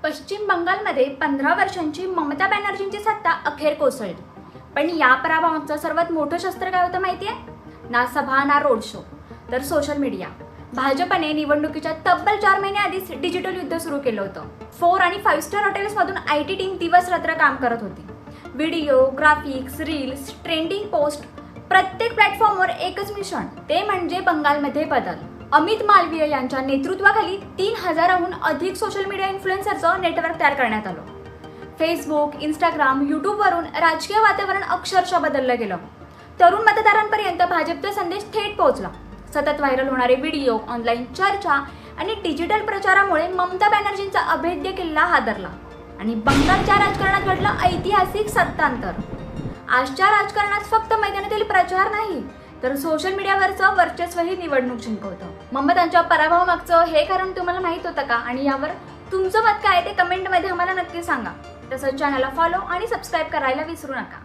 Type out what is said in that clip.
पश्चिम बंगालमध्ये 15 वर्षांची ममता बॅनर्जींची सत्ता अखेर कोसळली। पण या पराभवाचं सर्वात मोठं शस्त्र काय होतं माहितीये? ना सभा ना रोड शो, तर सोशल मीडिया। भाजपने निवडणुकीच्या तब्बल 4 महिने आधीच डिजिटल युद्ध सुरू केलं होतं। 4 आणि 5 स्टार हॉटेल्समधून आयटी टीम दिवस रात्र काम करत होती। Video, graphics, reels, trending post, प्रत्येक प्लॅटफॉर्मवर एकच मिशन, ते म्हणजे बंगालमध्ये बदल। अमित मालवीय यांच्या नेतृत्वाखाली 3000हून अधिक सोशल मीडिया इन्फ्लुएन्सरचं नेटवर्क तयार करण्यात आलं। फेसबुक, इंस्टाग्राम, यूट्यूबवरून राजकीय वातावरण अक्षरशः बदललं गेलं। तरुण मतदारांपर्यंत भाजपचा संदेश थेट पोहोचला। सतत व्हायरल होणारे व्हिडिओ, ऑनलाईन चर्चा आणि डिजिटल प्रचारामुळे ममता बॅनर्जींचा अभेद्य किल्ला हादरला आणि बंगालच्या राजकारणात घडलं ऐतिहासिक सत्तांतर। आजच्या राजकारणात फक्त मैदानातील प्रचार नाही, तर सोशल मीडियावरचं वर्चस्वही निवडणूक जिंकवतं। ममतांच्या पराभवामागचं हे कारण तुम्हाला माहित होतं का? आणि यावर तुमचं मत काय ते कमेंटमध्ये आम्हाला नक्की सांगा। तसंच चॅनलला फॉलो आणि सबस्क्राईब करायला विसरू नका।